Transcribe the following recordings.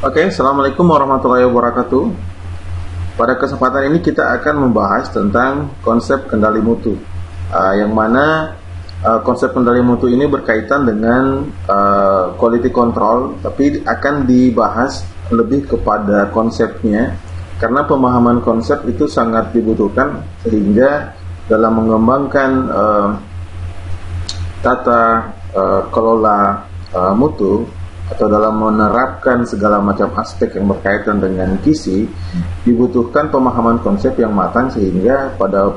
Oke, Assalamualaikum warahmatullahi wabarakatuh. Pada kesempatan ini kita akan membahas tentang konsep kendali mutu, yang mana konsep kendali mutu ini berkaitan dengan quality control, tapi akan dibahas lebih kepada konsepnya, karena pemahaman konsep itu sangat dibutuhkan sehingga dalam mengembangkan tata kelola mutu atau dalam menerapkan segala macam aspek yang berkaitan dengan gizi, dibutuhkan pemahaman konsep yang matang sehingga pada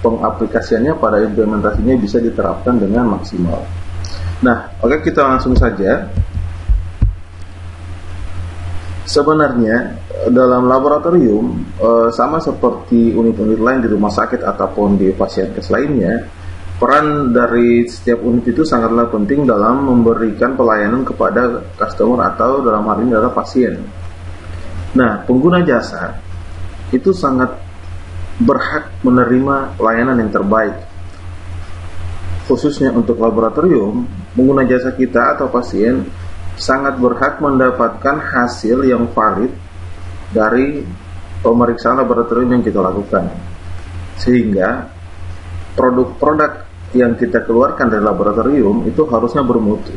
pengaplikasiannya, pada implementasinya bisa diterapkan dengan maksimal. Nah, oke, kita langsung saja. Sebenarnya dalam laboratorium sama seperti unit-unit lain di rumah sakit ataupun di pasienkes lainnya, peran dari setiap unit itu sangatlah penting dalam memberikan pelayanan kepada customer atau dalam hal ini adalah pasien. Nah, pengguna jasa itu sangat berhak menerima pelayanan yang terbaik. Khususnya untuk laboratorium, pengguna jasa kita atau pasien sangat berhak mendapatkan hasil yang valid dari pemeriksaan laboratorium yang kita lakukan. Sehingga produk-produk yang kita keluarkan dari laboratorium itu harusnya bermutu.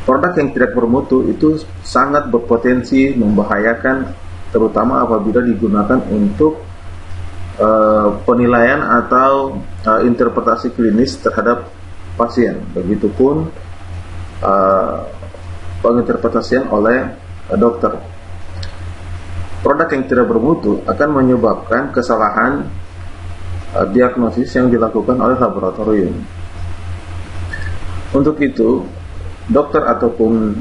Produk yang tidak bermutu itu sangat berpotensi membahayakan, terutama apabila digunakan untuk penilaian atau interpretasi klinis terhadap pasien. Begitupun penginterpretasian oleh dokter. Produk yang tidak bermutu akan menyebabkan kesalahan diagnosis yang dilakukan oleh laboratorium. Untuk itu, dokter ataupun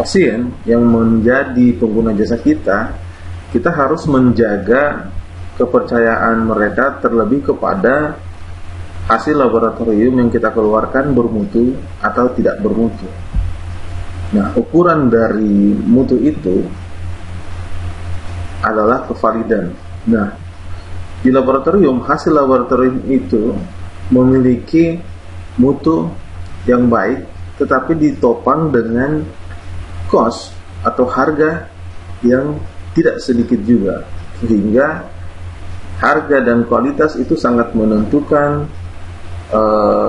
pasien yang menjadi pengguna jasa kita harus menjaga kepercayaan mereka terlebih kepada hasil laboratorium yang kita keluarkan bermutu atau tidak bermutu. Nah, ukuran dari mutu itu adalah kevalidan. Nah, di laboratorium, hasil laboratorium itu memiliki mutu yang baik, tetapi ditopang dengan cost atau harga yang tidak sedikit juga, sehingga harga dan kualitas itu sangat menentukan,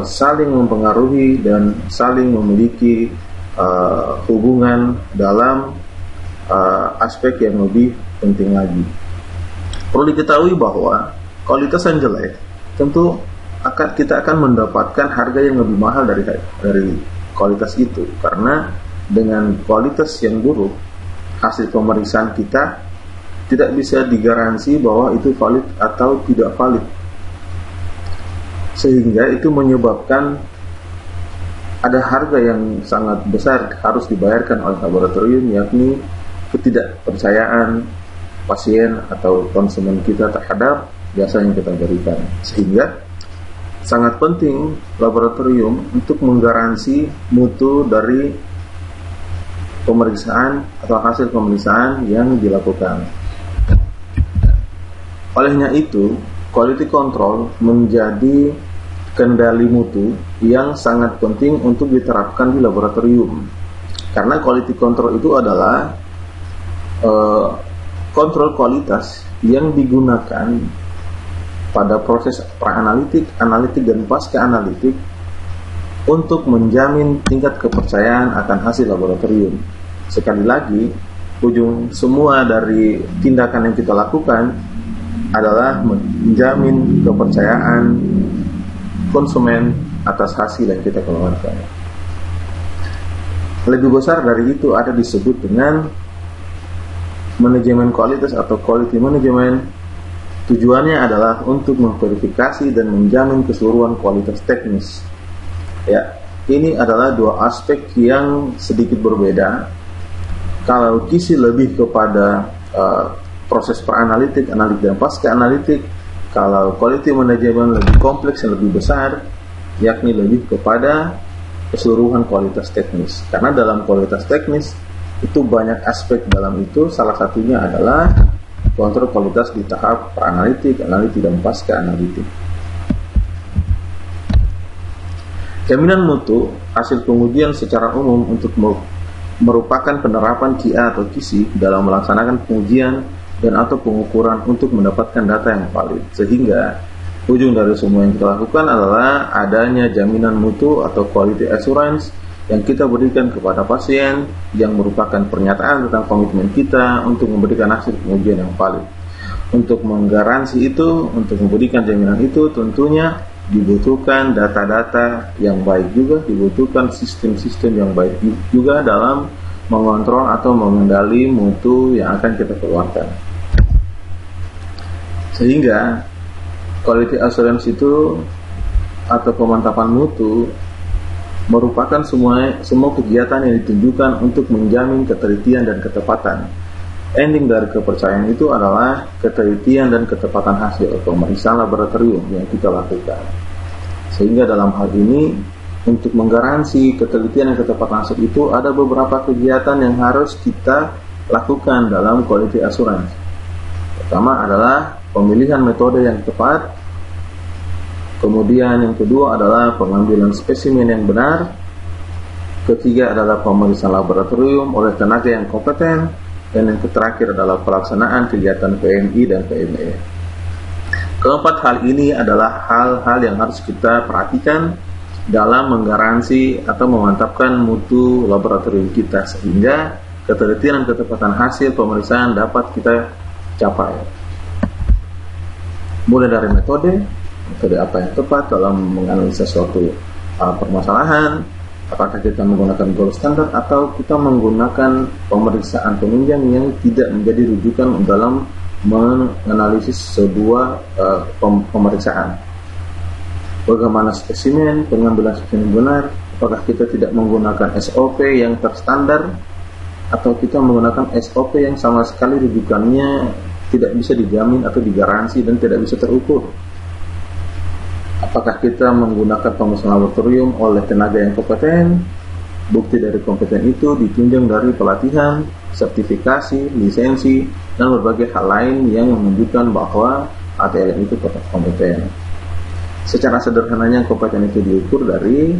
saling mempengaruhi dan saling memiliki hubungan dalam aspek yang lebih penting lagi. Perlu diketahui bahwa kualitas yang jelek tentu kita akan mendapatkan harga yang lebih mahal dari kualitas itu, karena dengan kualitas yang buruk hasil pemeriksaan kita tidak bisa digaransi bahwa itu valid atau tidak valid, sehingga itu menyebabkan ada harga yang sangat besar harus dibayarkan oleh laboratorium, yakni ketidakpercayaan pasien atau konsumen kita terhadap jasa yang kita berikan. Sehingga sangat penting laboratorium untuk menggaransi mutu dari pemeriksaan atau hasil pemeriksaan yang dilakukan. Olehnya itu, quality control menjadi kendali mutu yang sangat penting untuk diterapkan di laboratorium. Karena quality control itu adalah kontrol kualitas yang digunakan pada proses pra-analitik, analitik, dan pasca-analitik untuk menjamin tingkat kepercayaan akan hasil laboratorium. Sekali lagi, ujung semua dari tindakan yang kita lakukan adalah menjamin kepercayaan konsumen atas hasil yang kita keluarkan. Lebih besar dari itu ada disebut dengan manajemen kualitas atau quality management. Tujuannya adalah untuk memverifikasi dan menjamin keseluruhan kualitas teknis. Ya, ini adalah dua aspek yang sedikit berbeda. Kalau gizi lebih kepada proses pra-analitik, analitik, dan pasca-analitik. Kalau quality management lebih kompleks dan lebih besar, yakni lebih kepada keseluruhan kualitas teknis. Karena dalam kualitas teknis itu banyak aspek dalam itu, salah satunya adalah kontrol kualitas di tahap pra-analitik, analitik, dan pasca-analitik. Jaminan mutu hasil pengujian secara umum untuk merupakan penerapan QA atau QC dalam melaksanakan pengujian dan atau pengukuran untuk mendapatkan data yang valid, sehingga ujung dari semua yang kita lakukan adalah adanya jaminan mutu atau quality assurance yang kita berikan kepada pasien, yang merupakan pernyataan tentang komitmen kita untuk memberikan hasil pengujian yang valid. Untuk menggaransi itu, untuk memberikan jaminan itu, tentunya dibutuhkan data-data yang baik juga, dibutuhkan sistem-sistem yang baik juga dalam mengontrol atau mengendali mutu yang akan kita keluarkan. Sehingga quality assurance itu atau pemantapan mutu merupakan semua kegiatan yang ditujukan untuk menjamin ketelitian dan ketepatan. Ending dari kepercayaan itu adalah ketelitian dan ketepatan hasil pemeriksaan laboratorium yang kita lakukan. Sehingga dalam hal ini, untuk menggaransi ketelitian dan ketepatan hasil itu, ada beberapa kegiatan yang harus kita lakukan dalam quality assurance. Pertama adalah pemilihan metode yang tepat. Kemudian yang kedua adalah pengambilan spesimen yang benar. Ketiga adalah pemeriksaan laboratorium oleh tenaga yang kompeten. Dan yang terakhir adalah pelaksanaan kegiatan PMI dan PME. Keempat hal ini adalah hal-hal yang harus kita perhatikan dalam menggaransi atau memantapkan mutu laboratorium kita, sehingga ketelitian dan ketepatan hasil pemeriksaan dapat kita capai. Mulai dari metode apa yang tepat dalam menganalisa suatu permasalahan, apakah kita menggunakan gold standard atau kita menggunakan pemeriksaan penunjang yang tidak menjadi rujukan dalam menganalisis sebuah pemeriksaan. Bagaimana spesimen, pengambilan spesimen benar, apakah kita tidak menggunakan SOP yang terstandar atau kita menggunakan SOP yang sama sekali rujukannya tidak bisa dijamin atau digaransi dan tidak bisa terukur. Apakah kita menggunakan pemeriksaan laboratorium oleh tenaga yang kompeten? Bukti dari kompeten itu ditunjang dari pelatihan, sertifikasi, lisensi, dan berbagai hal lain yang menunjukkan bahwa ATLN itu kompeten. Secara sederhananya, kompeten itu diukur dari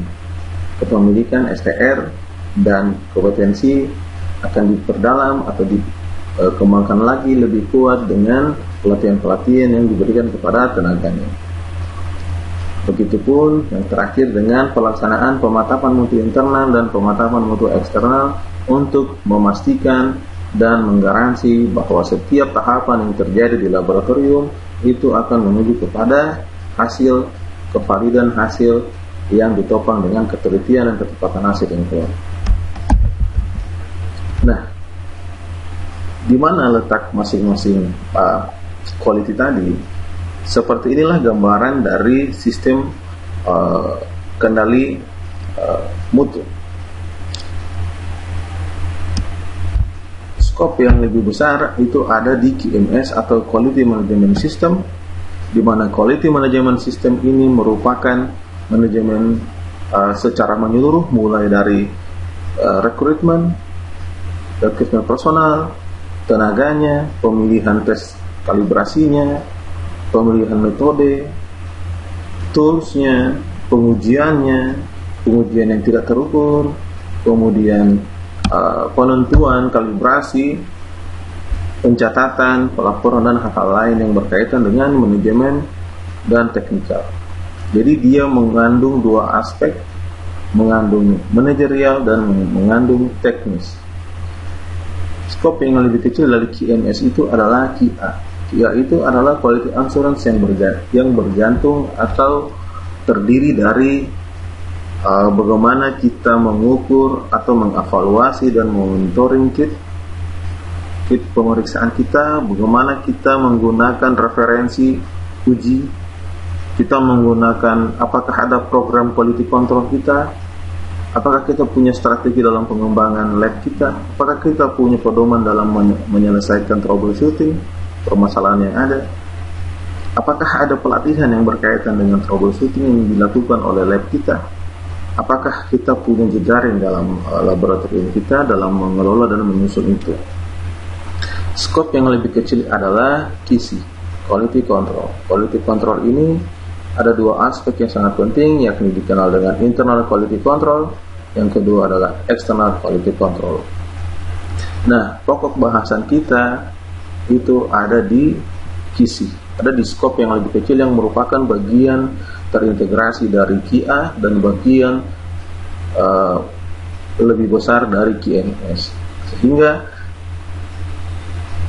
kepemilikan STR, dan kompetensi akan diperdalam atau dikembangkan lagi lebih kuat dengan pelatihan-pelatihan yang diberikan kepada tenaganya. Begitupun yang terakhir dengan pelaksanaan pemantapan mutu internal dan pemantapan mutu eksternal untuk memastikan dan menggaransi bahwa setiap tahapan yang terjadi di laboratorium itu akan menuju kepada hasil kevalidan hasil yang ditopang dengan ketelitian dan ketepatan hasil yang keluar. Nah, di mana letak masing-masing quality tadi? Seperti inilah gambaran dari sistem kendali mutu. Skop yang lebih besar itu ada di QMS atau Quality Management System, di mana Quality Management System ini merupakan manajemen secara menyeluruh, mulai dari rekrutmen personal, tenaganya, pemilihan tes kalibrasinya, pemilihan metode, toolsnya, pengujian yang tidak terukur, kemudian penentuan, kalibrasi, pencatatan, pelaporan, dan hal-hal lain yang berkaitan dengan manajemen dan teknikal. Jadi dia mengandung dua aspek, mengandung manajerial dan mengandung teknis. Skop yang lebih kecil dari QMS itu adalah QA. QA itu adalah quality assurance yang bergantung atau terdiri dari bagaimana kita mengukur atau mengevaluasi dan monitoring kit pemeriksaan kita, bagaimana kita menggunakan referensi uji, kita menggunakan apakah ada program quality control kita, apakah kita punya strategi dalam pengembangan lab kita, apakah kita punya pedoman dalam menyelesaikan troubleshooting permasalahan yang ada, apakah ada pelatihan yang berkaitan dengan troubleshooting yang dilakukan oleh lab kita, apakah kita punya jejaring dalam laboratorium kita dalam mengelola dan menyusun itu. Skop yang lebih kecil adalah QC, Quality Control. Quality Control ini ada dua aspek yang sangat penting, yakni dikenal dengan Internal Quality Control, yang kedua adalah External Quality Control. Nah, pokok bahasan kita itu ada di KISI, ada di skop yang lebih kecil yang merupakan bagian terintegrasi dari QA dan bagian lebih besar dari QMS. Sehingga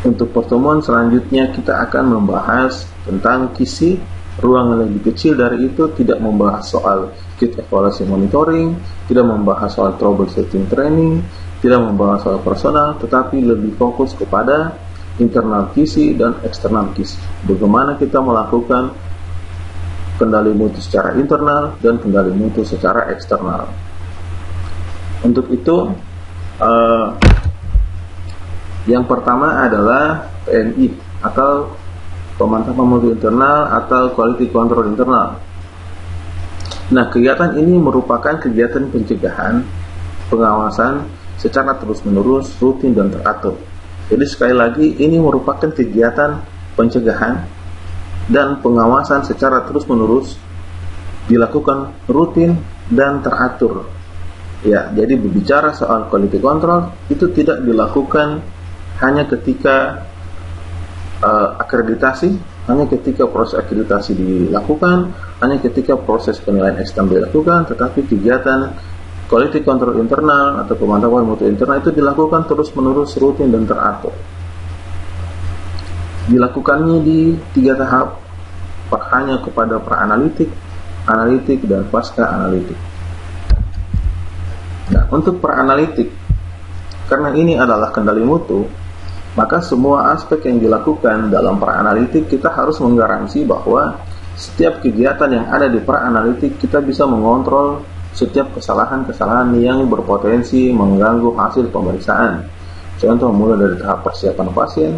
untuk pertemuan selanjutnya kita akan membahas tentang KISI. Ruang yang lebih kecil dari itu tidak membahas soal kit evaluasi monitoring, tidak membahas soal troubleshooting training, tidak membahas soal personal, tetapi lebih fokus kepada internal KISI dan eksternal KISI. Bagaimana kita melakukan kendali mutu secara internal dan kendali mutu secara eksternal. Untuk itu, yang pertama adalah PMI atau pemantapan mutu internal atau quality control internal. Nah, kegiatan ini merupakan kegiatan pencegahan, pengawasan secara terus-menerus, rutin dan teratur. Jadi sekali lagi ini merupakan kegiatan pencegahan dan pengawasan secara terus-menerus, dilakukan rutin dan teratur. Ya, jadi berbicara soal quality control itu tidak dilakukan hanya ketika akreditasi, hanya ketika proses akreditasi dilakukan, hanya ketika proses penilaian eksternal dilakukan, tetapi kegiatan quality control internal atau pemantauan mutu internal itu dilakukan terus-menerus, rutin dan teratur. Dilakukannya di 3 tahap, hanya kepada pra-analitik, analitik dan pasca analitik. Nah, untuk pra-analitik, karena ini adalah kendali mutu, maka semua aspek yang dilakukan dalam pra-analitik kita harus menggaransi bahwa setiap kegiatan yang ada di pra-analitik kita bisa mengontrol setiap kesalahan-kesalahan yang berpotensi mengganggu hasil pemeriksaan. Contoh mulai dari tahap persiapan pasien,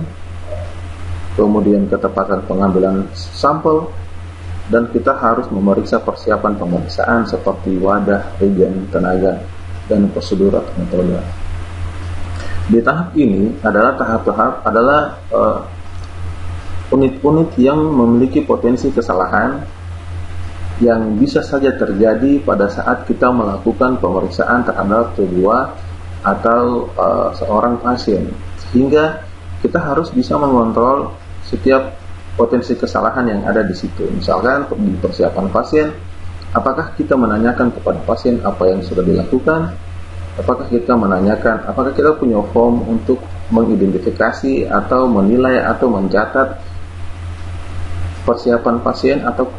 kemudian ketepatan pengambilan sampel, dan kita harus memeriksa persiapan pemeriksaan seperti wadah, reagen, tenaga, dan prosedur atau metode. Di tahap ini adalah unit-unit yang memiliki potensi kesalahan yang bisa saja terjadi pada saat kita melakukan pemeriksaan terhadap sebuah atau seorang pasien, sehingga kita harus bisa mengontrol setiap potensi kesalahan yang ada di situ. Misalkan di persiapan pasien, apakah kita menanyakan kepada pasien apa yang sudah dilakukan? Apakah kita menanyakan, apakah kita punya form untuk mengidentifikasi atau menilai atau mencatat persiapan pasien atau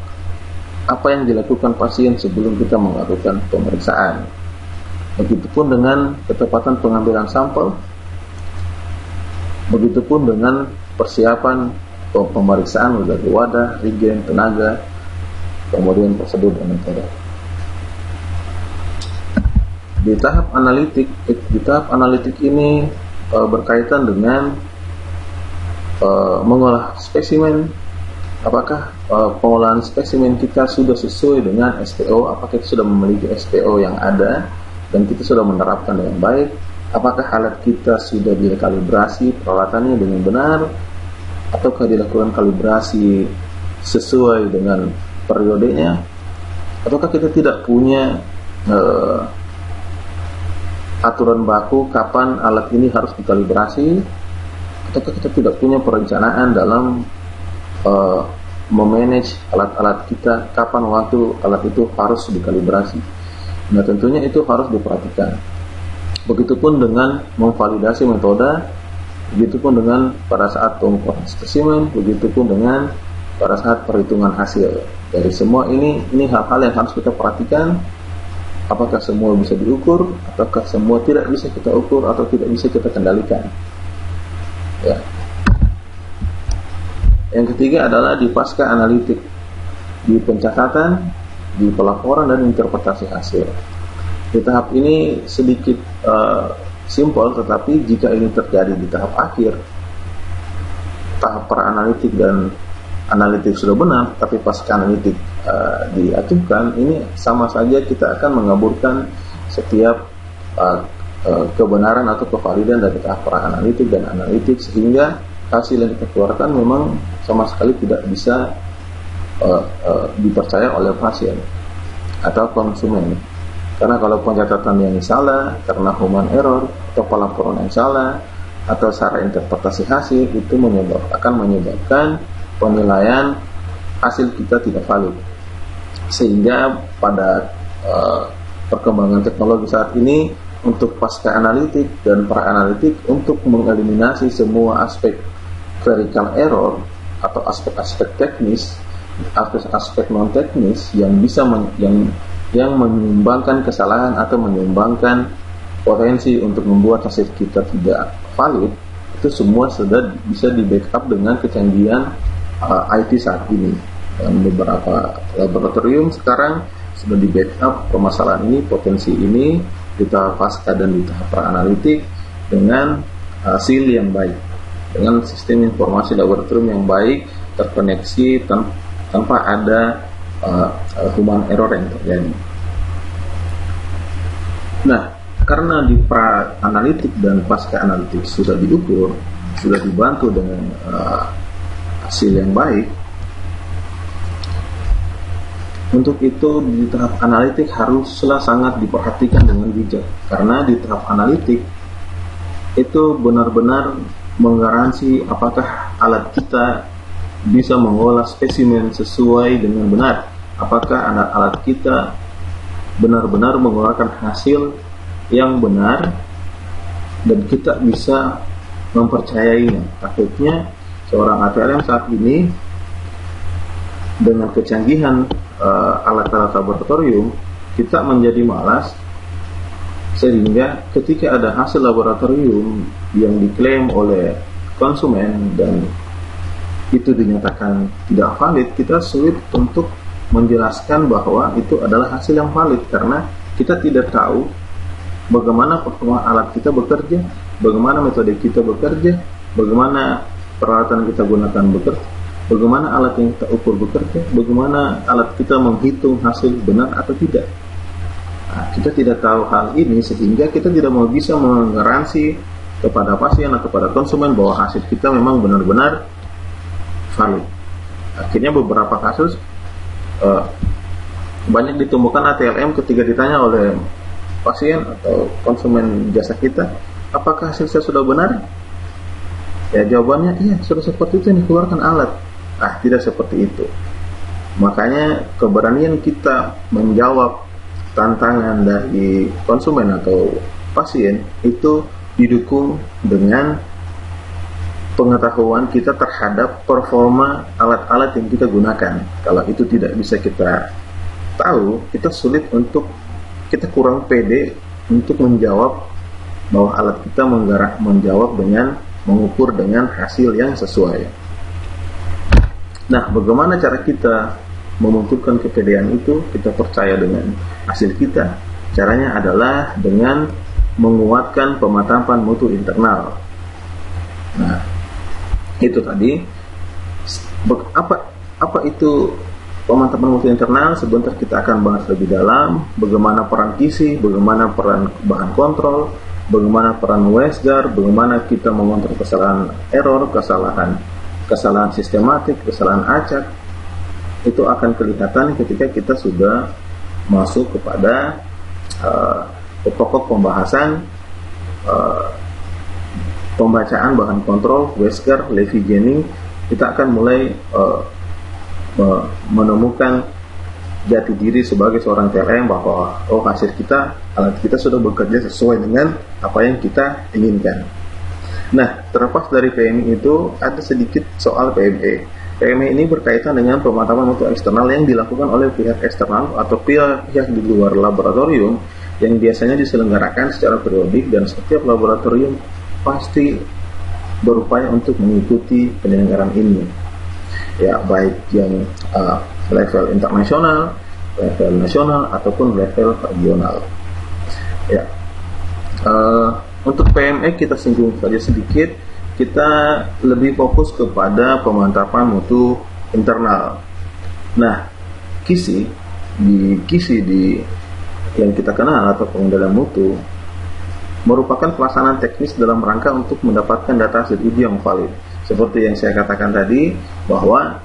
apa yang dilakukan pasien sebelum kita melakukan pemeriksaan. Begitupun dengan ketepatan pengambilan sampel, begitupun dengan persiapan pemeriksaan dari wadah, reagen, tenaga, kemudian prosedur dan metode. Di tahap analitik ini berkaitan dengan mengolah spesimen. Apakah pengolahan spesimen kita sudah sesuai dengan SPO? Apakah kita sudah memiliki SPO yang ada dan kita sudah menerapkan dengan baik? Apakah alat kita sudah direkalibrasi peralatannya dengan benar? Ataukah dilakukan kalibrasi sesuai dengan periodenya? Ataukah kita tidak punya aturan baku kapan alat ini harus dikalibrasi? Ataukah kita tidak punya perencanaan dalam memanage alat-alat kita, kapan waktu alat itu harus dikalibrasi? Nah, tentunya itu harus diperhatikan. Begitupun dengan memvalidasi metode, begitupun dengan pada saat pengukuran spesimen, begitupun dengan pada saat perhitungan hasil. Dari semua ini hal-hal yang harus kita perhatikan. Apakah semua bisa diukur, ataukah semua tidak bisa kita ukur atau tidak bisa kita kendalikan? Ya. Yang ketiga adalah di pasca analitik, di pencatatan, di pelaporan dan interpretasi hasil. Di tahap ini sedikit simpel, tetapi jika ini terjadi di tahap akhir, tahap pra-analitik dan analitik sudah benar, tapi pasca analitik diajukan, ini sama saja kita akan mengaburkan setiap kebenaran atau kevalidan dari tahap pra-analitik dan analitik, sehingga hasil yang kita keluarkan memang sama sekali tidak bisa dipercaya oleh pasien atau konsumen. Karena kalau pencatatan yang salah karena human error atau pelaporan yang salah atau secara interpretasi hasil itu akan menyebabkan penilaian hasil kita tidak valid. Sehingga pada perkembangan teknologi saat ini, untuk pasca analitik dan pra analitik, untuk mengeliminasi semua aspek clerical error atau aspek-aspek teknis, aspek non teknis yang bisa yang menyumbangkan kesalahan atau menyumbangkan potensi untuk membuat hasil kita tidak valid, itu semua sudah bisa di backup dengan kecanggihan IT saat ini. Dan beberapa laboratorium sekarang sudah di backup permasalahan ini, potensi ini di tahap pasca dan di tahap pra-analitik dengan hasil yang baik, dengan sistem informasi laboratorium yang baik, terkoneksi tanpa ada human error yang terjadi. Nah, karena di pra-analitik dan pasca-analitik sudah diukur, sudah dibantu dengan hasil yang baik, untuk itu di tahap analitik haruslah sangat diperhatikan dengan bijak, karena di tahap analitik itu benar-benar menggaransi apakah alat kita bisa mengolah spesimen sesuai dengan benar, apakah alat kita benar-benar mengeluarkan hasil yang benar dan kita bisa mempercayainya. Takutnya seorang ATLM saat ini dengan kecanggihan alat-alat laboratorium, kita menjadi malas, sehingga ketika ada hasil laboratorium yang diklaim oleh konsumen dan itu dinyatakan tidak valid, kita sulit untuk menjelaskan bahwa itu adalah hasil yang valid, karena kita tidak tahu bagaimana performa alat kita bekerja, bagaimana metode kita bekerja, bagaimana peralatan kita gunakan bekerja, bagaimana alat yang kita ukur bekerja, bagaimana alat kita menghitung hasil benar atau tidak. Nah, kita tidak tahu hal ini, sehingga kita tidak mau bisa menggaransi kepada pasien atau kepada konsumen bahwa hasil kita memang benar-benar valid. Akhirnya beberapa kasus banyak ditemukan ATLM ketika ditanya oleh pasien atau konsumen jasa kita, apakah hasil saya sudah benar? Ya, jawabannya iya, sudah seperti itu yang dikeluarkan alat. Tidak seperti itu. Makanya keberanian kita menjawab tantangan dari konsumen atau pasien itu didukung dengan pengetahuan kita terhadap performa alat-alat yang kita gunakan. Kalau itu tidak bisa kita tahu, kita sulit untuk, kita kurang pede untuk menjawab bahwa alat kita menjawab dengan mengukur dengan hasil yang sesuai. Nah, bagaimana cara kita memunculkan kepedean itu, kita percaya dengan hasil kita? Caranya adalah dengan menguatkan pemantapan mutu internal. Nah, itu tadi. Apa itu pemantapan mutu internal? Sebentar kita akan bahas lebih dalam. Bagaimana peran QC, bagaimana peran bahan kontrol, bagaimana peran WSGAR, bagaimana kita mengontrol kesalahan error, kesalahan sistematik, kesalahan acak. Itu akan kelihatan ketika kita sudah masuk kepada pokok pembahasan pembacaan bahan kontrol, WSGAR, Levy Jennings. Kita akan mulai menemukan jati diri sebagai seorang TLM bahwa hasil kita, alat kita sudah bekerja sesuai dengan apa yang kita inginkan. Nah, terlepas dari PMI itu, ada sedikit soal PME. PME ini berkaitan dengan pemantapan mutu eksternal yang dilakukan oleh pihak eksternal atau pihak di luar laboratorium, yang biasanya diselenggarakan secara periodik, dan setiap laboratorium pasti berupaya untuk mengikuti penyelenggaraan ini. Ya, baik yang level internasional, level nasional, ataupun level regional. Ya. Untuk PME kita singgung saja sedikit, kita lebih fokus kepada pemantapan mutu internal. Nah, QC yang kita kenal atau pengendalian mutu merupakan pelaksanaan teknis dalam rangka untuk mendapatkan data hasil uji yang valid. Seperti yang saya katakan tadi, bahwa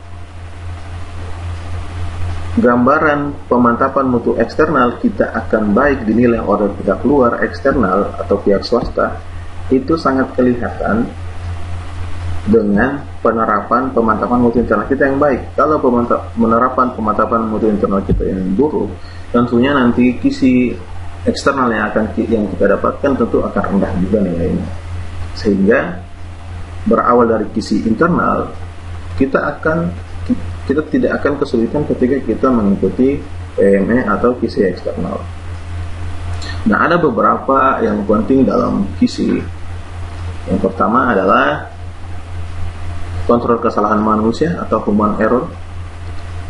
gambaran pemantapan mutu eksternal kita akan baik dinilai oleh pihak luar eksternal atau pihak swasta itu sangat kelihatan dengan penerapan pemantapan mutu internal kita yang baik. Kalau penerapan pemantapan mutu internal kita yang buruk, tentunya nanti kisi eksternal yang kita dapatkan tentu akan rendah juga nilainya. Sehingga berawal dari kisi internal, kita tidak akan kesulitan ketika kita mengikuti PME atau kisi eksternal. Nah, ada beberapa yang penting dalam kisi. Yang pertama adalah kontrol kesalahan manusia atau human error.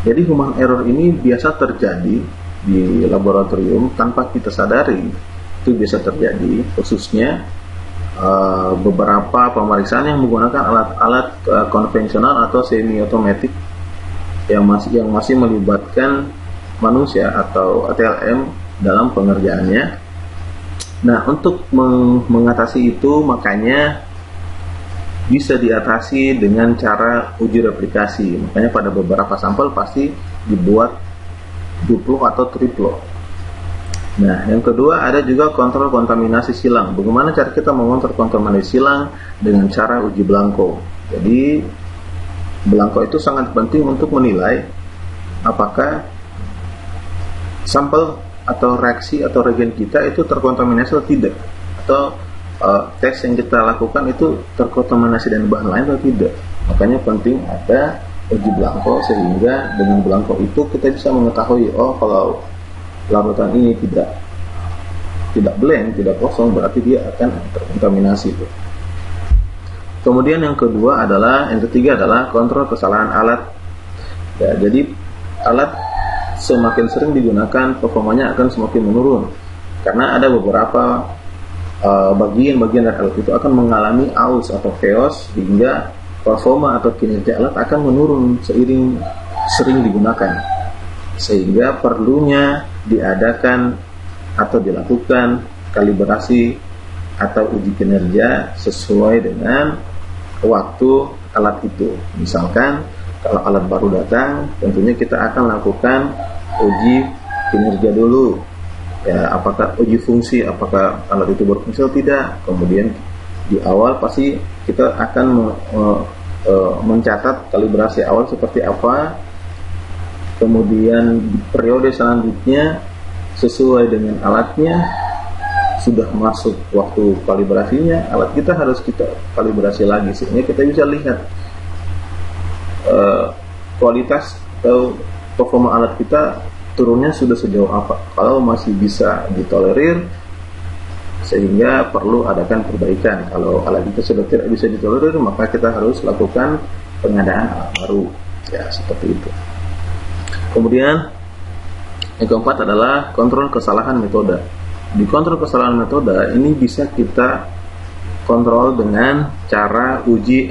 Jadi human error ini biasa terjadi di laboratorium tanpa kita sadari. Itu biasa terjadi, khususnya beberapa pemeriksaan yang menggunakan alat-alat konvensional atau semi otomatis yang masih melibatkan manusia atau ATLM dalam pengerjaannya. Nah, untuk mengatasi itu makanya bisa diatasi dengan cara uji replikasi. Makanya pada beberapa sampel pasti dibuat duplo atau triplo. Nah, yang kedua ada juga kontrol kontaminasi silang. Bagaimana cara kita mengontrol kontaminasi silang? Dengan cara uji blanko. Jadi blanko itu sangat penting untuk menilai apakah sampel atau reaksi atau reagen kita itu terkontaminasi atau tidak, atau tes yang kita lakukan itu terkontaminasi dengan bahan lain atau tidak. Makanya penting ada uji blanko, sehingga dengan blanko itu kita bisa mengetahui, oh kalau larutan ini tidak blend, tidak kosong, berarti dia akan terkontaminasi. Kemudian yang ketiga adalah kontrol kesalahan alat. Ya, jadi alat semakin sering digunakan, performanya akan semakin menurun, karena ada beberapa bagian-bagian dari alat itu akan mengalami aus atau chaos, hingga performa atau kinerja alat akan menurun seiring sering digunakan, sehingga perlunya diadakan atau dilakukan kalibrasi atau uji kinerja sesuai dengan waktu alat itu. Misalkan kalau alat baru datang, tentunya kita akan lakukan uji kinerja dulu. Ya, apakah uji fungsi, apakah alat itu berfungsi atau tidak. Kemudian di awal pasti kita akan mencatat kalibrasi awal seperti apa. Kemudian di periode selanjutnya sesuai dengan alatnya, sudah masuk waktu kalibrasinya, alat kita harus kita kalibrasi lagi, sehingga kita bisa lihat kualitas atau performa alat kita turunnya sudah sejauh apa. Kalau masih bisa ditolerir, sehingga perlu adakan perbaikan. Kalau alat kita sudah tidak bisa ditolerir, maka kita harus lakukan pengadaan alat baru. Ya, seperti itu. Kemudian yang keempat adalah kontrol kesalahan metode. Di kontrol kesalahan metode ini bisa kita kontrol dengan cara uji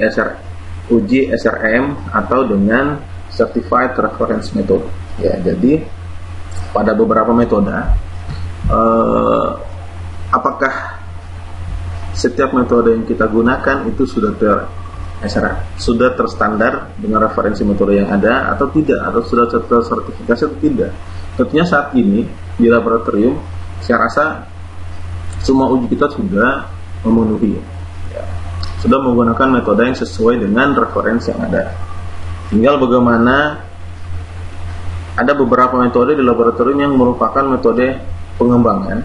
SRM atau dengan Certified Reference Method. Ya, jadi pada beberapa metode, apakah setiap metode yang kita gunakan itu sudah terstandar dengan referensi metode yang ada atau tidak, atau sudah tersertifikasi atau tidak. Tentunya saat ini di laboratorium, saya rasa semua uji kita sudah memenuhi, ya, sudah menggunakan metode yang sesuai dengan referensi yang ada. Tinggal bagaimana, ada beberapa metode di laboratorium yang merupakan metode pengembangan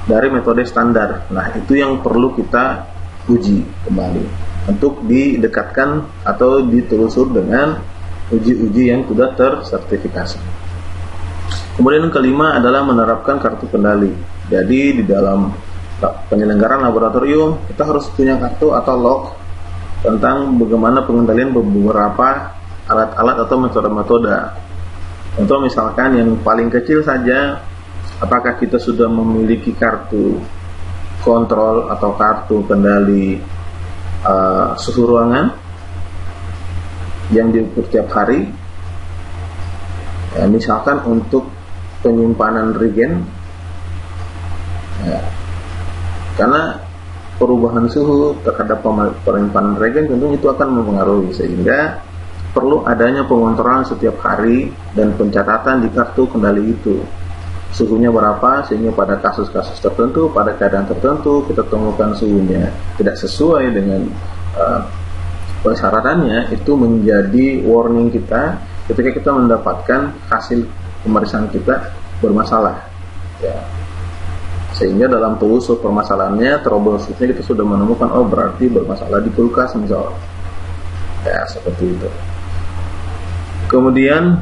dari metode standar. Nah, itu yang perlu kita uji kembali untuk didekatkan atau ditelusur dengan uji-uji yang sudah tersertifikasi. Kemudian yang kelima adalah menerapkan kartu kendali. Jadi di dalam penyelenggaraan laboratorium kita harus punya kartu atau log tentang bagaimana pengendalian beberapa alat-alat atau metode-metode. Contoh misalkan yang paling kecil saja, apakah kita sudah memiliki kartu kontrol atau kartu kendali suhu ruangan yang diukur tiap hari. Ya, misalkan untuk penyimpanan regen, ya, karena perubahan suhu terhadap penyimpanan regen tentu itu akan mempengaruhi, sehingga perlu adanya pengontrolan setiap hari dan pencatatan di kartu kendali itu. suhunya berapa, sehingga pada kasus-kasus tertentu, pada keadaan tertentu kita temukan suhunya tidak sesuai dengan persyaratannya, itu menjadi warning kita ketika kita mendapatkan hasil pemeriksaan kita bermasalah, ya. Sehingga dalam telusur permasalahannya, troubleshootnya, kita sudah menemukan, oh berarti bermasalah di kulkas misalnya, ya seperti itu. Kemudian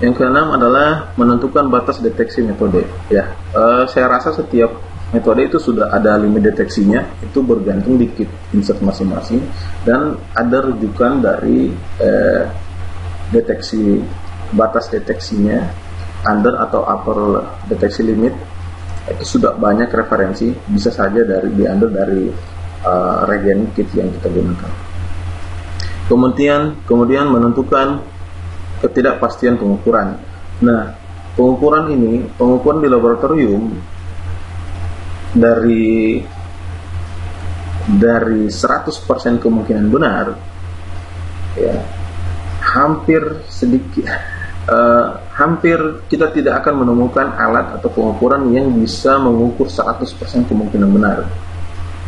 yang keenam adalah menentukan batas deteksi metode, ya. Saya rasa setiap metode itu sudah ada limit deteksinya, itu bergantung di kit insert masing-masing, dan ada rujukan dari deteksi, batas deteksinya, under atau upper deteksi limit. Itu sudah banyak referensi, bisa saja diambil dari reagen kit yang kita gunakan. Kemudian menentukan ketidakpastian pengukuran. Nah, pengukuran di laboratorium dari 100% kemungkinan benar, ya, hampir kita tidak akan menemukan alat atau pengukuran yang bisa mengukur 100% kemungkinan benar,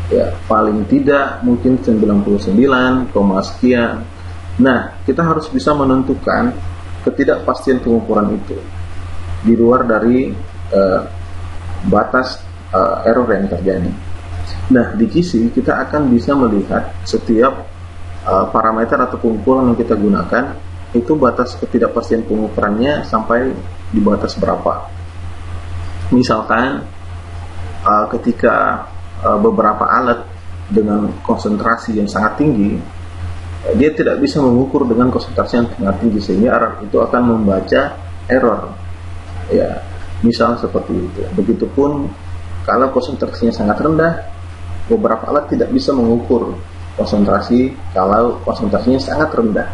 ya, paling tidak mungkin 99, sekian. Nah, kita harus bisa menentukan ketidakpastian pengukuran itu di luar dari batas error yang terjadi. Nah, di KISI kita akan bisa melihat setiap parameter atau pengukuran yang kita gunakan, itu batas ketidakpastian pengukurannya sampai di batas berapa. Misalkan ketika beberapa alat dengan konsentrasi yang sangat tinggi, dia tidak bisa mengukur dengan konsentrasi yang sangat tinggi, sehingga alat itu akan membaca error, ya, misal seperti itu. Begitupun kalau konsentrasinya sangat rendah, beberapa alat tidak bisa mengukur konsentrasi kalau konsentrasinya sangat rendah.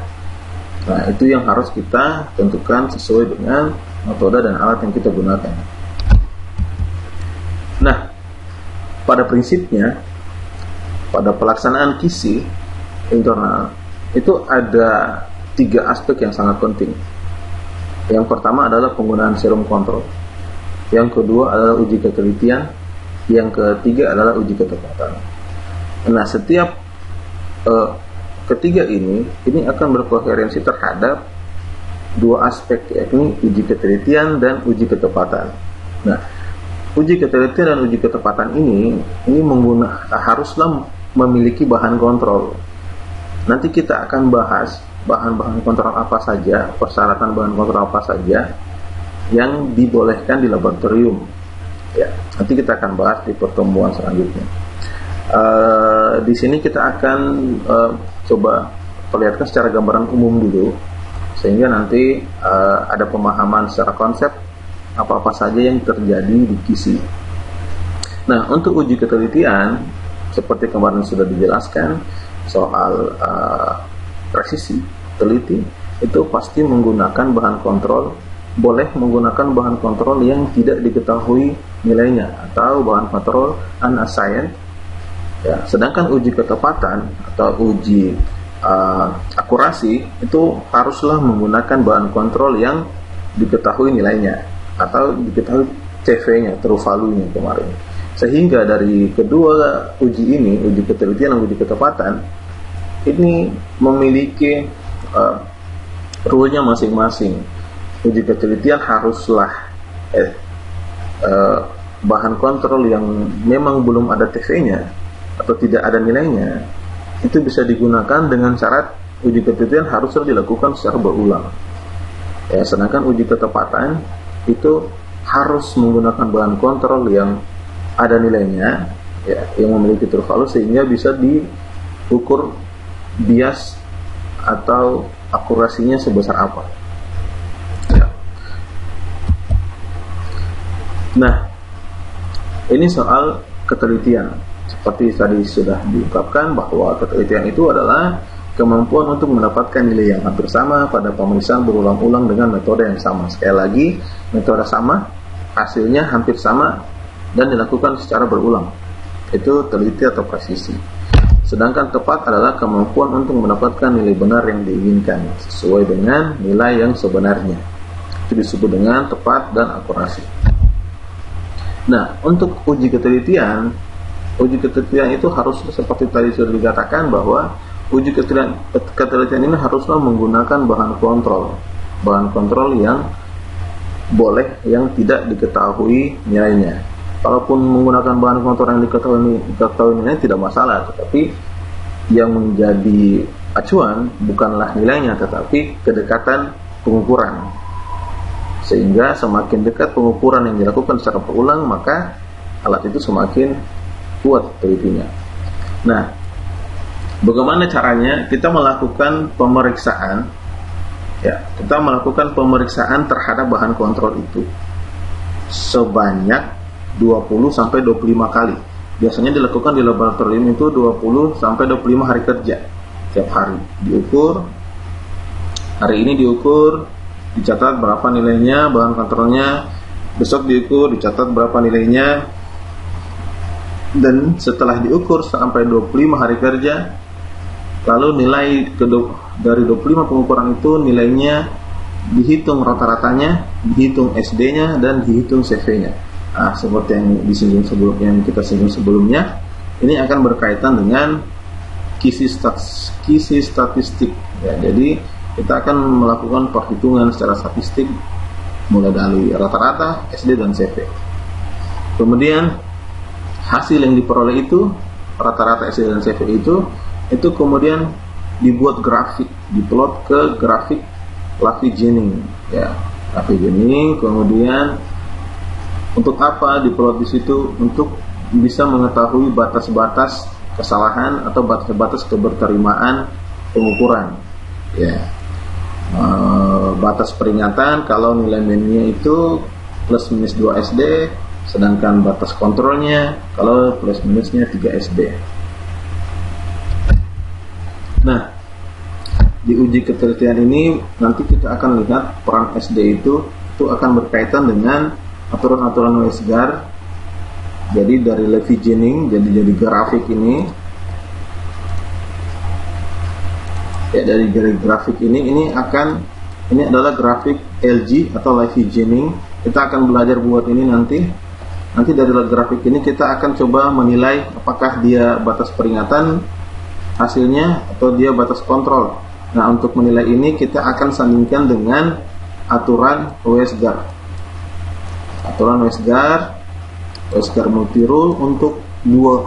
Nah, itu yang harus kita tentukan sesuai dengan metode dan alat yang kita gunakan. Nah, pada prinsipnya, pada pelaksanaan KISI internal itu ada 3 aspek yang sangat penting. Yang pertama adalah penggunaan serum kontrol, yang kedua adalah uji ketelitian, yang ketiga adalah uji ketepatan. Nah, setiap ketiga ini akan berkoherensi terhadap 2 aspek, yakni uji ketelitian dan uji ketepatan. Nah, uji ketelitian dan uji ketepatan ini haruslah memiliki bahan kontrol. Nanti kita akan bahas bahan-bahan kontrol apa saja, persyaratan bahan kontrol apa saja yang dibolehkan di laboratorium. Ya, nanti kita akan bahas di pertemuan selanjutnya. Di sini kita akan coba perlihatkan secara gambaran umum dulu, sehingga nanti ada pemahaman secara konsep apa-apa saja yang terjadi di KISI. Nah, untuk uji ketelitian, seperti kemarin sudah dijelaskan soal presisi teliti, itu pasti menggunakan bahan kontrol, boleh menggunakan bahan kontrol yang tidak diketahui nilainya atau bahan kontrol unassigned. Ya, sedangkan uji ketepatan atau uji akurasi itu haruslah menggunakan bahan kontrol yang diketahui nilainya atau diketahui CV-nya, true value-nya kemarin. Sehingga dari kedua uji ini, uji ketelitian dan uji ketepatan, ini memiliki rule-nya masing-masing. Uji ketelitian haruslah bahan kontrol yang memang belum ada CV-nya atau tidak ada nilainya, itu bisa digunakan dengan syarat uji ketelitian haruslah dilakukan secara berulang. Ya, sedangkan uji ketepatan itu harus menggunakan bahan kontrol yang ada nilainya, ya, yang memiliki true value, sehingga bisa diukur bias atau akurasinya sebesar apa. Ya. Nah, ini soal ketelitian. Seperti tadi sudah diungkapkan bahwa ketelitian itu adalah kemampuan untuk mendapatkan nilai yang hampir sama pada pemeriksaan berulang-ulang dengan metode yang sama. Sekali lagi, metode sama, hasilnya hampir sama, dan dilakukan secara berulang. Itu teliti atau presisi. Sedangkan tepat adalah kemampuan untuk mendapatkan nilai benar yang diinginkan sesuai dengan nilai yang sebenarnya. Itu disebut dengan tepat dan akurasi. Nah, untuk uji ketelitian itu harus seperti tadi sudah dikatakan bahwa uji ketelitian ini haruslah menggunakan bahan kontrol yang boleh, yang tidak diketahui nilainya. Kalaupun menggunakan bahan kontrol yang diketahui nilainya tidak masalah, tetapi yang menjadi acuan bukanlah nilainya, tetapi kedekatan pengukuran. Sehingga semakin dekat pengukuran yang dilakukan secara berulang, maka alat itu semakin kuat telitinya. Nah, bagaimana caranya? Kita melakukan pemeriksaan, kita melakukan pemeriksaan terhadap bahan kontrol itu sebanyak 20-25 kali. Biasanya dilakukan di laboratorium itu 20-25 hari kerja. Tiap hari diukur, hari ini diukur, dicatat berapa nilainya bahan kontrolnya, besok diukur, dicatat berapa nilainya, dan setelah diukur sampai 25 hari kerja, lalu nilai dari 25 pengukuran itu nilainya dihitung rata-ratanya, dihitung SD-nya, dan dihitung CV-nya. Nah, seperti yang kita singgung sebelumnya, ini akan berkaitan dengan kisi statistik. Ya, jadi kita akan melakukan perhitungan secara statistik mulai dari rata-rata, SD, dan CV. Kemudian hasil yang diperoleh itu, rata-rata, SD, dan CV itu kemudian dibuat grafik, diplot ke grafik Lafay-Jennings. Ya, Lafay-Jennings. Kemudian untuk apa diplot di situ? Untuk bisa mengetahui batas-batas kesalahan atau batas-batas keberterimaan pengukuran. Ya, batas peringatan kalau nilai minimnya itu plus minus 2 SD, sedangkan batas kontrolnya kalau plus minusnya 3 SD. Nah, di uji ketelitian ini nanti kita akan lihat peran SD itu akan berkaitan dengan aturan-aturan Westgar. Jadi dari Lafay-Jennings, jadi grafik ini, ya, dari grafik ini adalah grafik LG atau Lafay-Jennings. Kita akan belajar buat ini nanti dari grafik ini kita akan coba menilai apakah dia batas peringatan hasilnya atau dia batas kontrol. Nah, untuk menilai ini kita akan sandingkan dengan aturan Westgar. Aturan Westgar multi rule untuk dua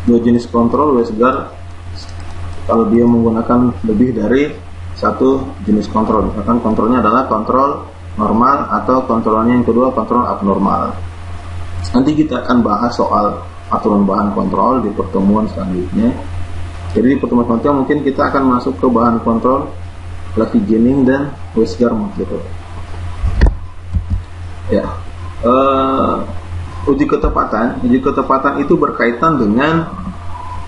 jenis kontrol Westgar. Kalau dia menggunakan lebih dari satu jenis kontrol, misalkan kontrolnya adalah kontrol normal atau kontrolnya yang kedua kontrol abnormal. Nanti kita akan bahas soal aturan bahan kontrol di pertemuan selanjutnya. Jadi di pertemuan selanjutnya mungkin kita akan masuk ke bahan kontrol Lafay-Jennings dan Westgar multi rule. Ya, uji ketepatan itu berkaitan dengan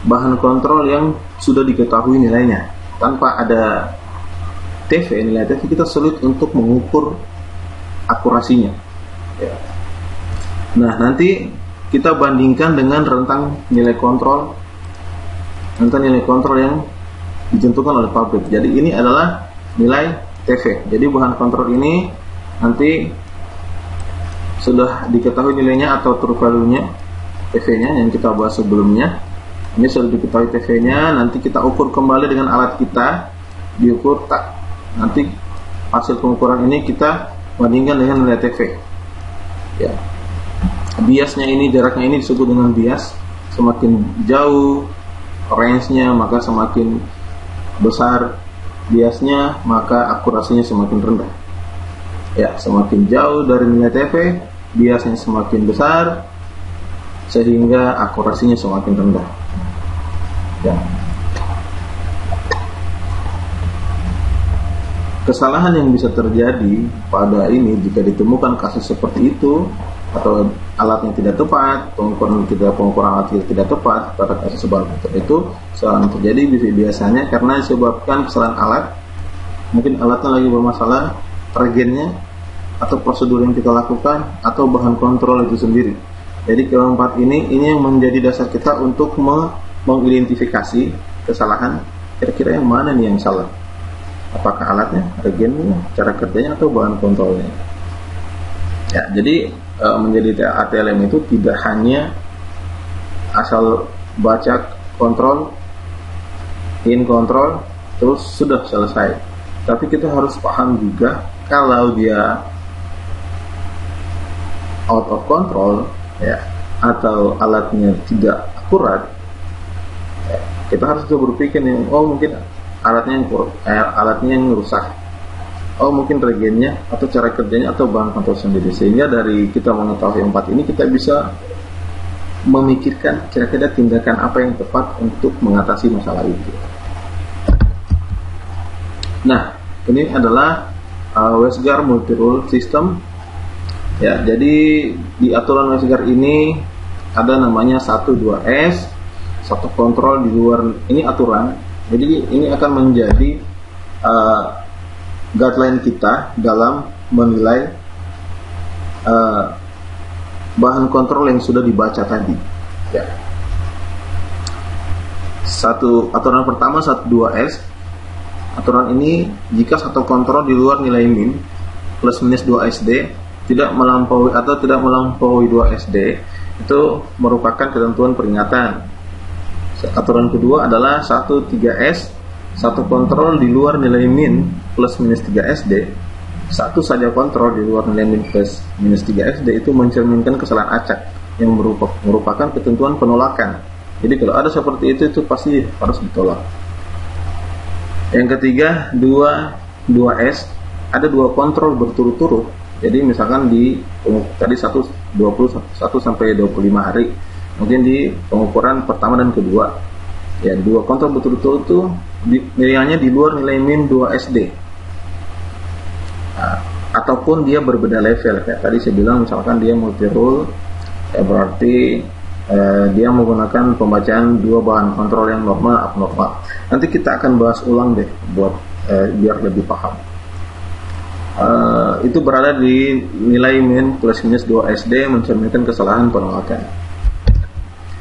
bahan kontrol yang sudah diketahui nilainya. Tanpa ada nilai TV, kita sulit untuk mengukur akurasinya. Ya. Nah, nanti kita bandingkan dengan rentang nilai kontrol yang ditentukan oleh pabrik. Jadi ini adalah nilai TV. Jadi bahan kontrol ini nanti sudah diketahui nilainya atau true value-nya, TV-nya yang kita bahas sebelumnya. Ini sudah diketahui TV-nya, nanti kita ukur kembali dengan alat kita, diukur tak. Nanti hasil pengukuran ini kita bandingkan dengan nilai TV. Ya. Biasnya ini, jaraknya ini disebut dengan bias. Semakin jauh range-nya, maka semakin besar biasnya, maka akurasinya semakin rendah. Ya, semakin jauh dari nilai TV, biasnya semakin besar, sehingga akurasinya semakin rendah. Ya. Kesalahan yang bisa terjadi pada ini jika ditemukan kasus seperti itu, atau alatnya tidak tepat, pengukuran alat tidak tepat pada kasus sebaliknya itu, kesalahan terjadi biasanya karena disebabkan kesalahan alat. Mungkin alatnya lagi bermasalah, reagennya atau prosedur yang kita lakukan, atau bahan kontrol itu sendiri. Jadi keempat ini yang menjadi dasar kita untuk mengidentifikasi kesalahan. Kira-kira yang mana nih yang salah? Apakah alatnya, reagennya, cara kerjanya, atau bahan kontrolnya? Ya, jadi menjadi ATLM itu tidak hanya asal baca kontrol, in kontrol, terus sudah selesai. Tapi kita harus paham juga kalau dia out of control, ya, atau alatnya tidak akurat, ya, kita harus juga berpikir nih, oh mungkin alatnya yang rusak, oh mungkin regennya atau cara kerjanya atau bahan kontrol sendiri. Sehingga dari kita mengetahui 4 ini kita bisa memikirkan kira-kira tindakan apa yang tepat untuk mengatasi masalah itu. Nah, ini adalah WestGuard Multi Rule System. Ya, jadi di aturan WestGuard ini ada namanya 1-2S, satu kontrol di luar, ini aturan. Jadi ini akan menjadi guideline kita dalam menilai bahan kontrol yang sudah dibaca tadi. Ya. Aturan pertama 1-2S. Aturan ini jika satu kontrol di luar nilai min plus minus 2 SD tidak melampaui 2 SD, itu merupakan ketentuan peringatan. Aturan kedua adalah 1-3S, satu kontrol di luar nilai min plus minus 3 SD, satu saja kontrol di luar nilai min plus minus 3 SD itu mencerminkan kesalahan acak yang merupakan ketentuan penolakan. Jadi kalau ada seperti itu pasti harus ditolak. Yang ketiga, 2S, ada 2 kontrol berturut-turut. Jadi misalkan tadi 21 sampai 25 hari, mungkin di pengukuran pertama dan kedua, ya 2 kontrol berturut-turut itu nilainya di luar nilai min 2 SD. Nah, ataupun dia berbeda level, kayak tadi saya bilang misalkan dia multi rule, ya berarti dia menggunakan pembacaan 2 bahan kontrol yang normal abnormal. Nanti kita akan bahas ulang deh buat biar lebih paham. Itu berada di nilai min plus minus 2 SD mencerminkan kesalahan penolakan.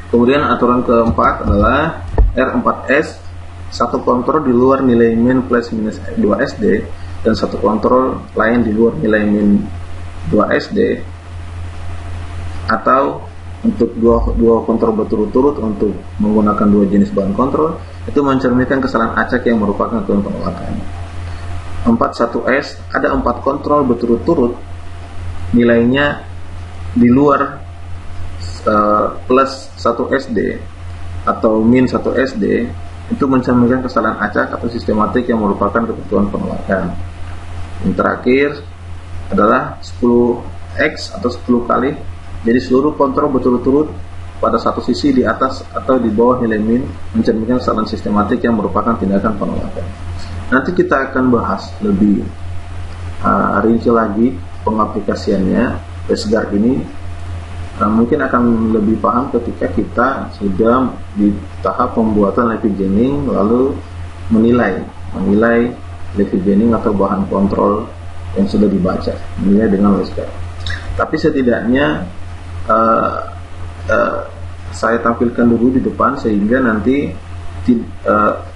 Kemudian aturan keempat adalah R4S, satu kontrol di luar nilai min plus minus 2 SD dan satu kontrol lain di luar nilai min 2 SD, atau untuk dua kontrol berturut-turut untuk menggunakan 2 jenis bahan kontrol itu mencerminkan kesalahan acak yang merupakan ketentuan penolakan. 41S, ada 4 kontrol berturut-turut nilainya di luar plus 1 SD atau min 1 SD itu mencerminkan kesalahan acak atau sistematik yang merupakan ketentuan penolakan. Yang terakhir adalah 10X atau 10 kali. Jadi seluruh kontrol berturut-turut pada satu sisi di atas atau di bawah nilai min mencerminkan kesalahan sistematik yang merupakan tindakan penolakan. Nanti kita akan bahas lebih rinci lagi pengaplikasiannya WestGuard ini. Mungkin akan lebih paham ketika kita sudah di tahap pembuatan levigening lalu menilai levigening atau bahan kontrol yang sudah dibaca, menilai dengan WestGuard. Tapi setidaknya saya tampilkan dulu di depan sehingga nanti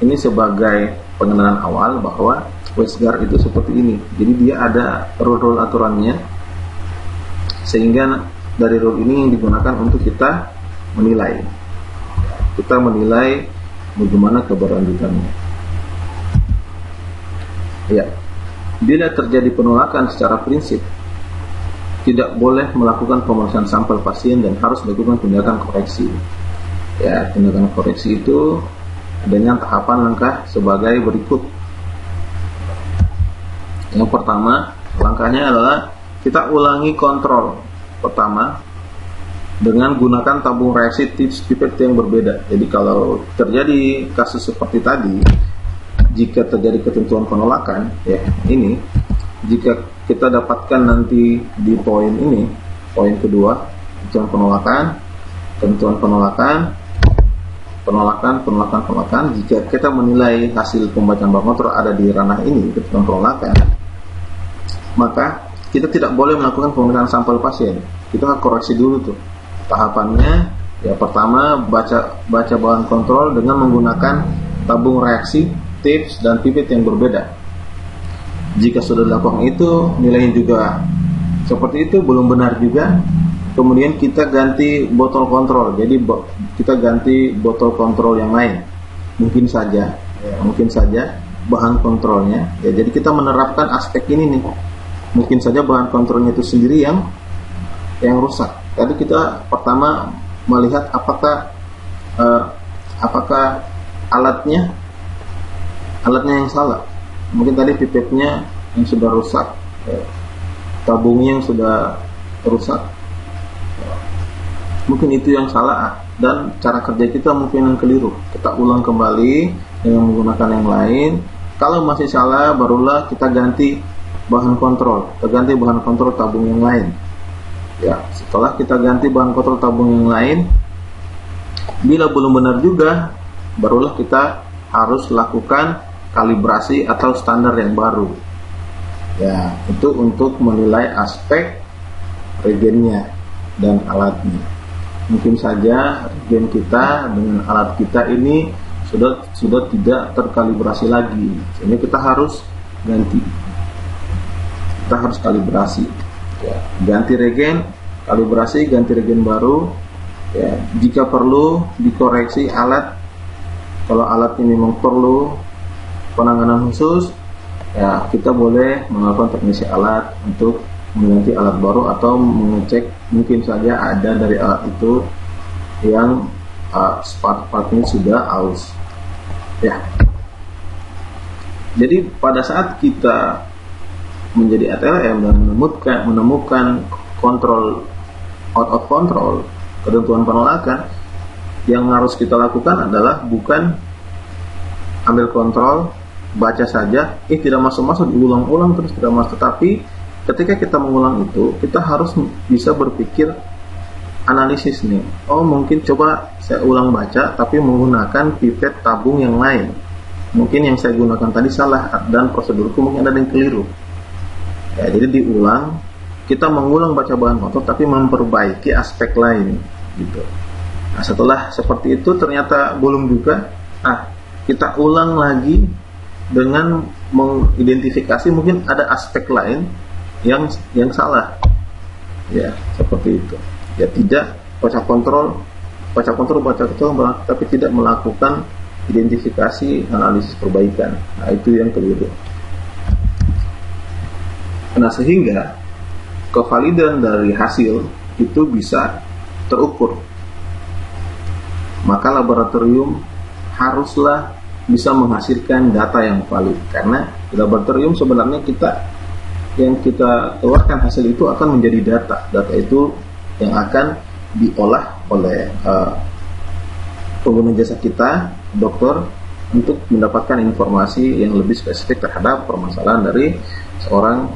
ini sebagai pengenalan awal bahwa WestGuard itu seperti ini. Jadi dia ada rule aturannya, sehingga dari rule ini yang digunakan untuk kita menilai bagaimana keberlanjutannya. Ya, bila terjadi penolakan secara prinsip, tidak boleh melakukan pemeriksaan sampel pasien dan harus dilakukan tindakan koreksi. Ya, tindakan koreksi itu dengan tahapan langkah sebagai berikut. Yang pertama, langkahnya adalah kita ulangi kontrol pertama dengan gunakan tabung reaksi tips pipet yang berbeda. Jadi kalau terjadi kasus seperti tadi, jika terjadi ketentuan penolakan, ya ini, jika kita dapatkan nanti di poin ini, poin kedua, ketentuan penolakan, jika kita menilai hasil pembacaan bahan kontrol ada di ranah ini, ketentuan penolakan, maka kita tidak boleh melakukan pemeriksaan sampel pasien. Kita koreksi dulu tuh tahapannya. Ya, pertama baca bahan kontrol dengan menggunakan tabung reaksi, tips dan pipet yang berbeda. Jika sudah dilakukan itu, nilainya juga seperti itu belum benar juga. Kemudian kita ganti botol kontrol, jadi kita ganti botol kontrol yang lain, mungkin saja bahan kontrolnya ya. Jadi kita menerapkan aspek ini nih, mungkin saja bahan kontrolnya itu sendiri yang rusak. Tadi kita pertama melihat apakah alatnya yang salah. Mungkin tadi pipetnya yang sudah rusak, tabungnya yang sudah rusak, mungkin itu yang salah, dan cara kerja kita mungkin yang keliru. Kita ulang kembali dengan menggunakan yang lain. Kalau masih salah, barulah kita ganti bahan kontrol, tabung yang lain ya. Setelah kita ganti bahan kontrol tabung yang lain, bila belum benar juga, barulah kita harus lakukan kalibrasi atau standar yang baru ya, itu untuk menilai aspek regennya dan alatnya. Mungkin saja regen kita dengan alat kita ini sudah tidak terkalibrasi lagi, sehingga kita harus kalibrasi ya. Ganti regen, kalibrasi, ganti regen baru ya. Jika perlu dikoreksi alat, kalau alat ini memang perlu penanganan khusus ya, kita boleh melakukan teknisi alat untuk mengganti alat baru atau mengecek, mungkin saja ada dari alat itu yang part-partnya sudah aus ya. Jadi pada saat kita menjadi ATLM dan menemukan kontrol out of control, ketentuan penolakan, yang harus kita lakukan adalah bukan ambil kontrol, baca saja, tidak masuk-masuk, diulang-ulang terus tidak masuk. Tapi ketika kita mengulang itu, kita harus bisa berpikir analisis nih. Oh, mungkin coba saya ulang baca tapi menggunakan pipet tabung yang lain. Mungkin yang saya gunakan tadi salah dan prosedurku mungkin ada yang keliru. Ya, jadi diulang, kita mengulang baca bahan kontrol tapi memperbaiki aspek lain gitu. Nah, setelah seperti itu ternyata belum juga, kita ulang lagi dengan mengidentifikasi mungkin ada aspek lain yang salah ya, seperti itu ya. Tidak baca kontrol tapi tidak melakukan identifikasi analisis perbaikan. Nah, itu yang keliru. Nah, sehingga kevalidan dari hasil itu bisa terukur. Maka laboratorium haruslah bisa menghasilkan data yang valid, karena di laboratorium sebenarnya yang kita keluarkan hasil itu akan menjadi data itu yang akan diolah oleh pengguna jasa kita, dokter, untuk mendapatkan informasi yang lebih spesifik terhadap permasalahan dari seorang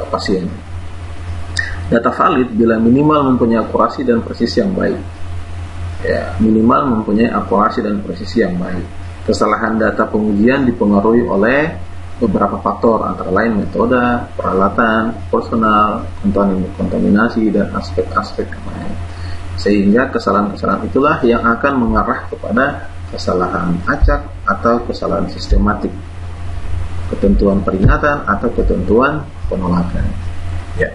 pasien. Data valid bila minimal mempunyai akurasi dan presisi yang baik ya, Kesalahan data pengujian dipengaruhi oleh beberapa faktor, antara lain metode, peralatan, personal, kontaminasi, dan aspek-aspek lain. Sehingga kesalahan-kesalahan itulah yang akan mengarah kepada kesalahan acak atau kesalahan sistematik, ketentuan peringatan atau ketentuan penolakan. Ya.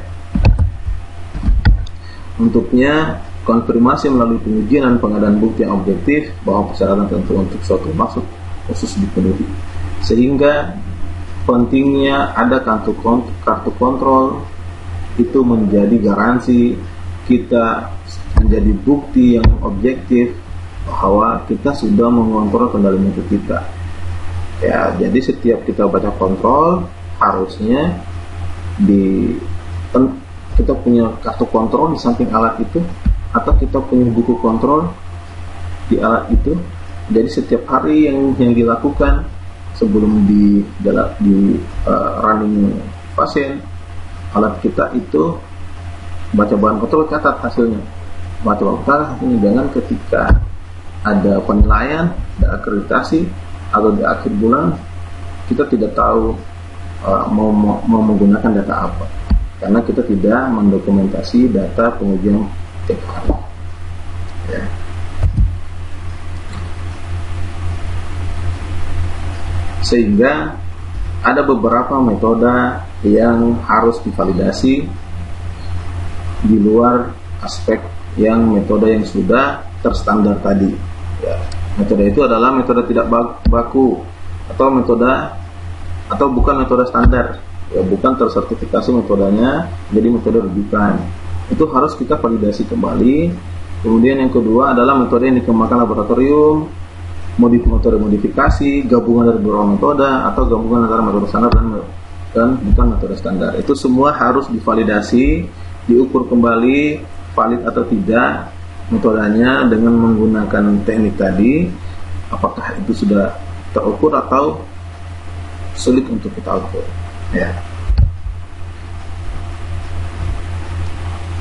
Untuknya, konfirmasi melalui pengujian dan pengadaan bukti yang objektif bahwa persyaratan tertentu untuk suatu maksud khusus dipenuhi. Sehingga pentingnya ada kartu kontrol itu menjadi garansi kita, menjadi bukti yang objektif bahwa kita sudah mengontrol kendali mutu kita. Ya, jadi setiap kita baca kontrol harusnya kita punya kartu kontrol di samping alat itu, atau kita punya buku kontrol di alat itu. Jadi setiap hari yang dilakukan sebelum di running pasien, alat kita itu baca bahan kontrol, catat hasilnya. Jangan ketika ada penilaian, ada akreditasi atau di akhir bulan kita tidak tahu mau menggunakan data apa, karena kita tidak mendokumentasi data pengujian tiap hari ya. Sehingga ada beberapa metode yang harus divalidasi di luar aspek yang metode yang sudah terstandar tadi. Ya, metode itu adalah metode tidak baku atau metode atau bukan metode standar, ya, bukan tersertifikasi metodenya, jadi metode rujukan. Itu harus kita validasi kembali. Kemudian yang kedua adalah metode yang dikembangkan laboratorium, metode modifikasi, gabungan dari beberapa metode atau gabungan antara metode standar dan bukan metode standar. Itu semua harus divalidasi, diukur kembali valid atau tidak metodenya dengan menggunakan teknik tadi, apakah itu sudah terukur atau sulit untuk kita ukur.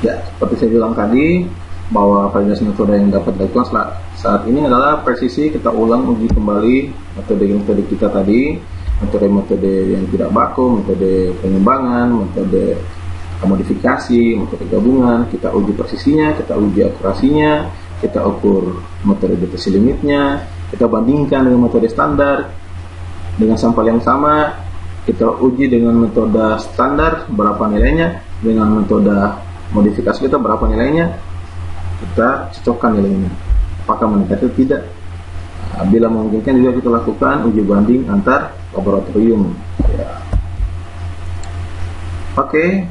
Ya, seperti saya bilang tadi, bahwa validasi metode yang dapat dilakukan saat ini adalah presisi kita ulang uji kembali metode kita tadi, metode yang tidak baku, metode pengembangan, metode modifikasi, metode gabungan. Kita uji presisinya, kita uji akurasinya, kita ukur metode deteksi limitnya, kita bandingkan dengan metode standar dengan sampel yang sama, kita uji dengan metode standar berapa nilainya, dengan metode modifikasi kita berapa nilainya, kita cocokkan nilainya apakah meningkat atau tidak. Bila memungkinkan juga kita lakukan uji banding antar laboratorium, ya. Oke.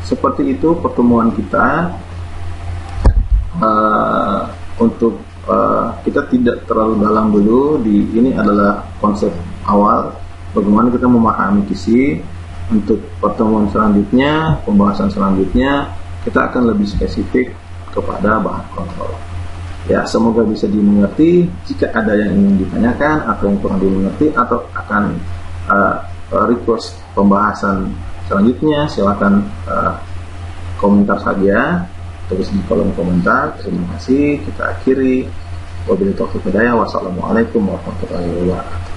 Seperti itu pertemuan kita. Untuk kita tidak terlalu dalam dulu ini adalah konsep awal bagaimana kita memahami KISI. Untuk pertemuan selanjutnya, pembahasan selanjutnya, kita akan lebih spesifik kepada bahan kontrol. Ya, semoga bisa dimengerti. Jika ada yang ingin ditanyakan atau yang kurang dimengerti atau akan request pembahasan selanjutnya, silakan komentar saja, tulis di kolom komentar. Terima kasih. Kita akhiri. Wabillahi taufiq wal hidayah. Wassalamualaikum warahmatullahi wabarakatuh.